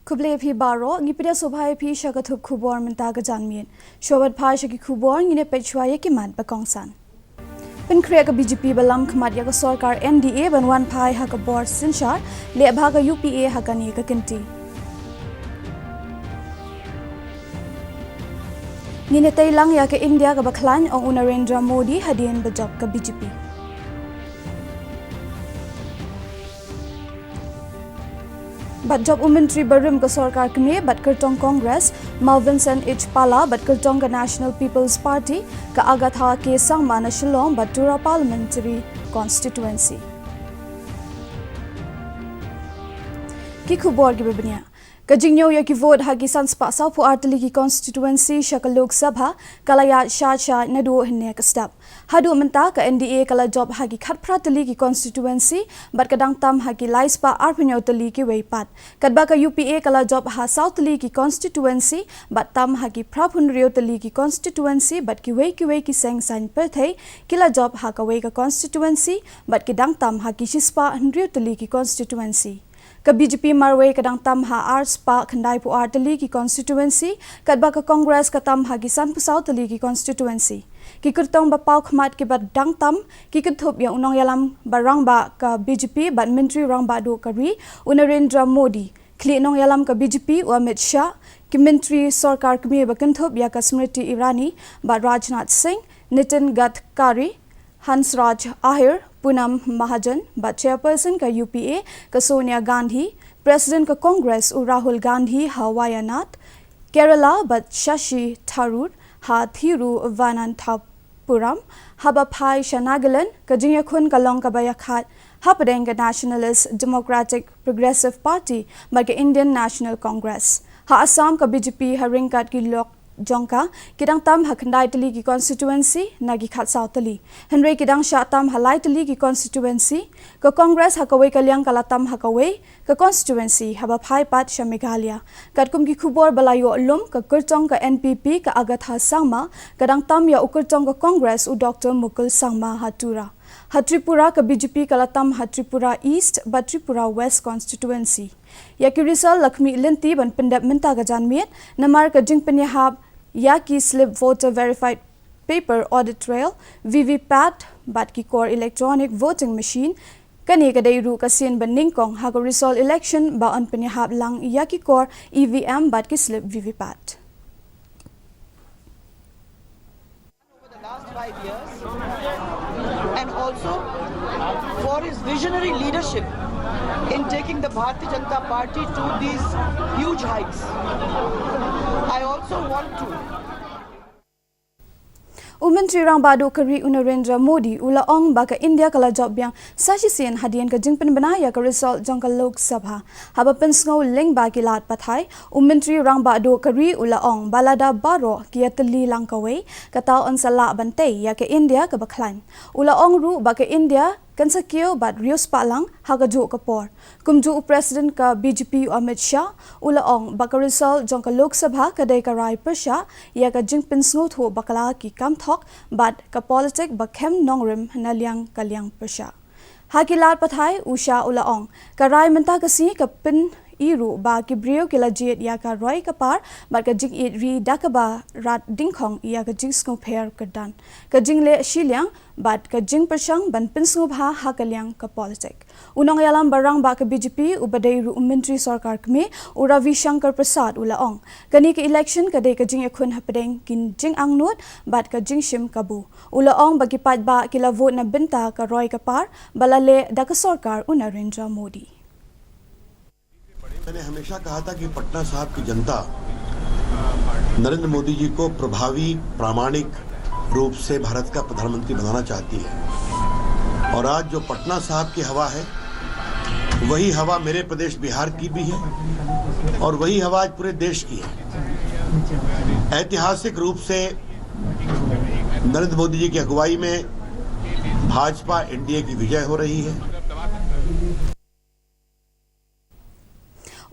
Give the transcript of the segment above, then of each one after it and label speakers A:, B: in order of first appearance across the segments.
A: Kuble phi baro ngipida sobhai phi shagathub khubor menta ga janmien shobat phai shaki khubor ngine pechwa ye kimat bakongsan pen kriya ka BJP balam khmat ya ka sarkar NDA banwan phai ha ka board sinchar le bhaga UPA ha ka ni ka kinti ngine tailang ya ka India ka bakhlan ong Narendra Modi hadien bajab ka BJP But job Ummentry Barim ka Sarkar Kme but Kirtong Congress, Malvinson H. Pala but Kirtong ka National People's Party, ka Agatha ke Sangma na Shillong but Tura Parliamentary Constituency. Kikubor gibibnya. Kajingyo ya ki vote hagi sanspa sa pu artili ki constituency shaka Lok Sabha kalaya sha nadu hinne ka step hadu menta ka NDA kala job hagi khat pratili ki constituency but kadang tam hagi laispa arpinyo tali ki weipat kadba ka UPA kala job ha southli ki constituency but tam hagi praphunrio tali ki constituency but ki wei ki seng san perthei kila job ha ka wei ka constituency but kidang tam hagi shispa hunrio tali ki constituency ka BJP marway kadang tam ha arts pa khandai pu artali ki constituency kadba ka Congress ka tam hagi san pusau tali ki constituency ki kurtong ba pau khmat ki bad dang tam ki kuthop ya unong yalam barang ba ka BJP but ministry rang ba do kari Narendra Modi kli nong yalam ka BJP wa Amit Shah ki ministry sarkar kme ba kunthop ya ka Smriti Irani ba Rajnath Singh Nitin Gadkari Hansraj Ahir Punam Mahajan but chairperson ka UPA ka Sonia Gandhi president ka Congress Rahul Gandhi ha Wayanad Kerala but Shashi Tharoor ha Thiru Vananthapuram haba phai Shanagalan ka Jinyakhun ka Long ka Bayakhat ha Padeng ka Nationalist Democratic Progressive Party but ka Indian National Congress ha Assam ka BJP ha Ringkat ki Lok Jongka kidang tam hakandai tali ki constituency nagi khat sautali Henry kidang sha tam halai tali ki constituency ka Congress hakawei kalyang kalatam hakawei ka constituency haba phai pat Shameghalia katkum ki khubor balayo lum ka kurtong ka NPP ka Agatha Sangma kadang tam ya ukurtong ka Congress u Dr Mukul Sangma Hatura Hatripura ka BJP kalatam Hatripura East but Tripura West constituency yaki result Lakshmi Linti ban pendap menta ka janmiet namar ka jing penyahab yaki slip voter verified paper audit trail VVPAT bat ki core electronic voting machine kani ka dairu ka sin ban ningkong ha ka result election ba on penyahab lang yaki core EVM bat ki slip VVPAT
B: over the last 5 years and also for his visionary leadership in taking the Bharatiya Janata Party to these huge heights. I also want to
A: Ummentry rang badu kari Narendra Modi ula ong baka India kala job yang sashi sien hadian ka jingpen banaya ka result jong ka Lok Sabha haba pensngo ling ba ki lat pathai Ummentry rang badu kari ula ong balada baro ki atli lang kawei kataw on sala bante ya ka India ka bakhlan ula ong ru baka India kan sakyo bat rios palang hagaju kapor kumju president ka BJP Amit Shah ula ong baka result jong ka Lok Sabha ka dai ka rai persha ya ka jingpen sngo tho bakala ki kam thok bat ka politic bakhem nongrim nalyang kalyang persha hakilat pathai usha ula ong ka rai menta ka si ka pin iru ba ki brio kila jet ya ka roi ka par ba ka jing it ri dakaba rat dingkhong ya ka jing sngo pher ka dan ka jing le shilyang bat ka jing persang ban pinsngo bha ha kalyang ka politic unong yalam barang ba ka BJP ubadai ru Ummentry sarkar kme u Ravi Shankar Prasad ula ong kani ka election ka dei ka jing ekhun hapdeng kin jing angnot bat ka jing shim kabu ula ong bagi pat ba kila vote na binta ka roi ka par balale da ka sarkar Narendra Modi
C: मैंने हमेशा कहा था कि पटना साहब की जनता नरेंद्र मोदी जी को प्रभावी प्रामाणिक रूप से भारत का प्रधानमंत्री बनाना चाहती है और आज जो पटना साहब की हवा है वही हवा मेरे प्रदेश बिहार की भी है और वही हवा आज पूरे देश की है ऐतिहासिक रूप से नरेंद्र मोदी जी की अगुवाई में भाजपा एनडीए की विजय हो रही है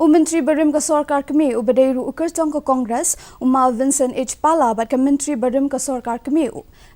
A: Menteri Barim ka Sarkar kami ubadairu ukertong ka Congress Uma Vincent H. Pala bat ka Menteri Barim ka Sarkar kami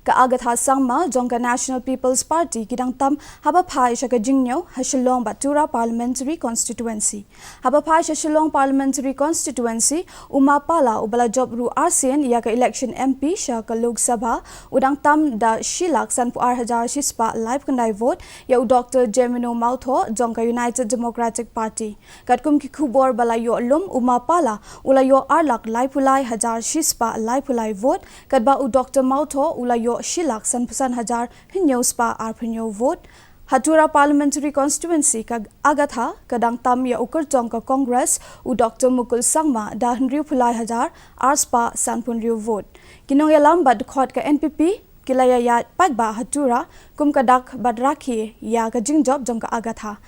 A: ka agat hasangma jong ka National People's Party kidang tam haba phai sha ka jingnyo Shillong Batura Parliamentary Constituency. Haba phai sha Shillong Parliamentary Constituency Uma Pala ubala job ru RCN ya ka election MP sha ka Lok Sabha udang tam da shilak san pu 8000 shispa live kandai vote ya Dr. Jemino Mautho jong ka United Democratic Party. Katkum ki bor balayo lum Uma Pala ulayo arlak laipulai hajar shispa laipulai vote kadba u Dr. Mautho ulayo shilak sanpusan hajar hinyospa arpinyo vote Hatura Parliamentary Constituency kag agatha kadang tam ya ukertong ka Congress u Dr. Mukul Sangma da hinriu pulai hajar arspa sanpunriu vote kinong yalam bad khot ka NPP kilaya ya pagba Hatura kum kadak badrakhi ya ka jingjob jong ka agatha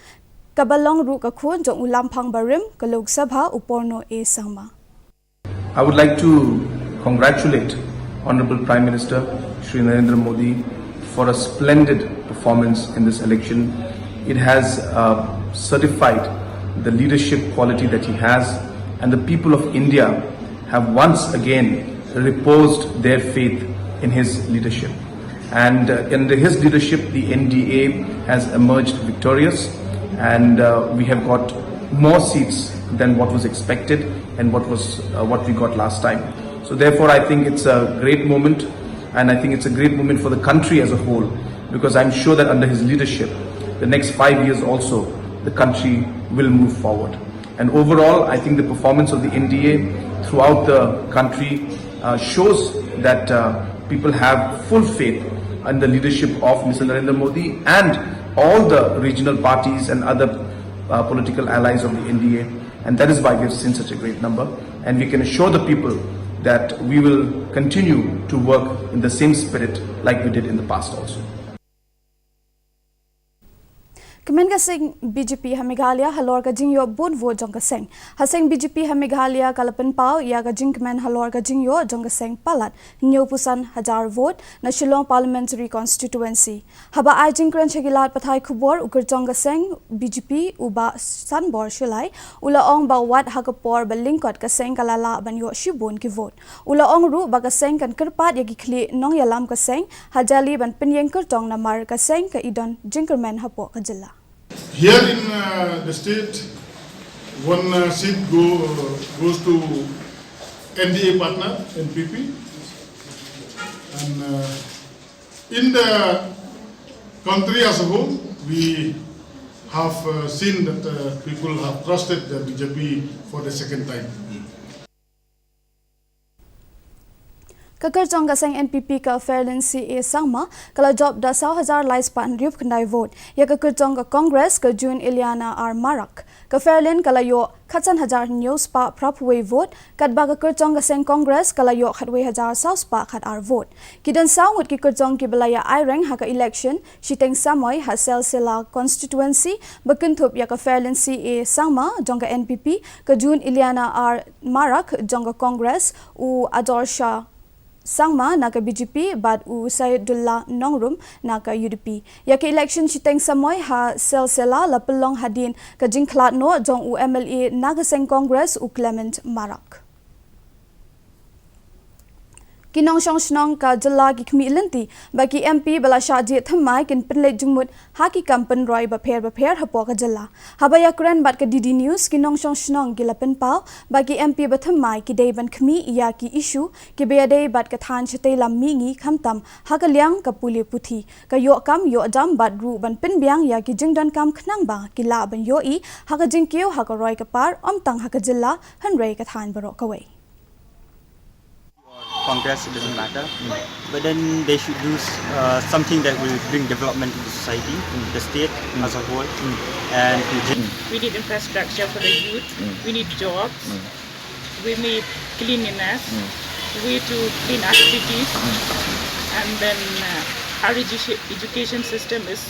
A: Kabalong ru ka khun jong ulampang barim ka Lok Sabha uporno e sangma.
D: I would like to congratulate Honorable Prime Minister Shri Narendra Modi for a splendid performance in this election. It has certified the leadership quality that he has, and the people of India have once again reposed their faith in his leadership. And under his leadership, the NDA has emerged victorious. And we have got more seats than what was expected and what we got last time. So therefore, I think it's a great moment, and I think it's a great moment for the country as a whole, because I'm sure that under his leadership, the next 5 years also, the country will move forward. And overall, I think the performance of the NDA throughout the country shows that people have full faith in the leadership of Mr. Narendra Modi and all the regional parties and other political allies of the NDA, and that is why we have seen such a great number, and we can assure the people that we will continue to work in the same spirit like we did in the past also.
A: Kemen kasing BJP Meghalaya halor ka jingyo bun vote jong kaseng haseng BJP Meghalaya kalapen pau ya ka jing kemen halor ka jingyo jong kaseng palat nyo pusan hajar vote na Shillong Parliamentary Constituency haba ai jing kran chegilat pathai khubor ukur jong kaseng BJP uba sanbor shilai ula ong ba wat hakapor ba lingkot kaseng kalala banyo shibun ki vote ula ong ru ba kaseng kan kerpat ya kli nong yalam kaseng hajali ban penyeng kertong namar kaseng ka idon jingkermen hapo ka jilla.
E: Here in the state, one seat goes to NDA partner, NPP. And in the country as a whole, we have seen that people have trusted the BJP for the second time.
A: Kakerjong kaseng NPP ka Fairness CA sangma kala job da 1000 lais pan riup kandai vote ya kakerjong ka Congress ka June Ileana R Marak ka Fairlin kala yo khatsan hajar news pa propway vote kadba kakerjong kaseng Congress kala yo khatway hajar south pa khat R vote kidan sawut ki kerjong ki belaya ireng ha ka election shiteng samoy ha selsela constituency bakuntup ya ka Fairlin CA sangma jong ka NPP ka June Ileana R Marak jong ka Congress u Adorsha Sangma naka BJP bad u Saidullah Nongrum naka UDP. Ya ke election chiteng samoy ha selsela lapelong hadin ka jingklat no jong u MLA Nagaseng Congress u Clement Marak. Kinong shong shnong ka jala ki khmilenti baki MP bala shaji thamai kin pinle jungmut haki kampan roi ba pher hapo ka jala habaya kran bat ka DD news kinong shong shnong gilapen pau baki MP ba thamai ki dei ban khmi ya ki issue ki be dei bat ka than chete lam mi ngi khamtam hakalyang ka puli puthi ka yo kam yo jam bat ru ban pin byang ya ki jingdan kam khnang ba ki la ban yo I haka jingkeu haka roi ka par om tang haka jala han rei ka than baro ka wei
F: Congress, it doesn't matter, but then they should do something that will bring development to the society, the state as a whole, and
G: we need infrastructure for the youth, we need jobs, we need cleanliness, we need to clean our cities, and then our education system is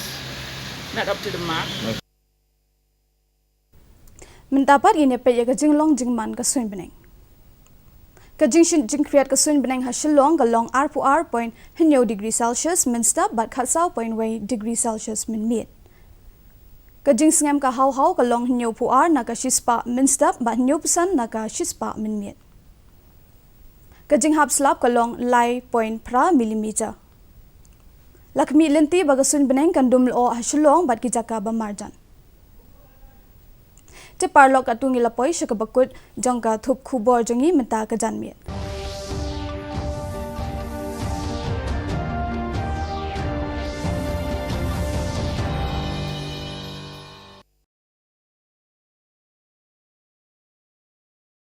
G: not up to the mark.
A: Mendapat ini pe ya jinglong jingman ka swin beneng Kajing create ka swin beneng ha Shillong ka long R point hinyo degree Celsius min stop but khatsau point way degree Celsius min meet Kajing singam ka hau ka long hinyo puar na ka shispa minstap ba hinyo pusan na ka shispa minmiet. Kajing hap slap ka long lai point pra millimeter. Lakmi lenti bagasun beneng kandum lo hasulong bat kijaka bamarjan. Te parlok atungi lapoi syakabakut jangka thup khubor jangi menta kajanmiet.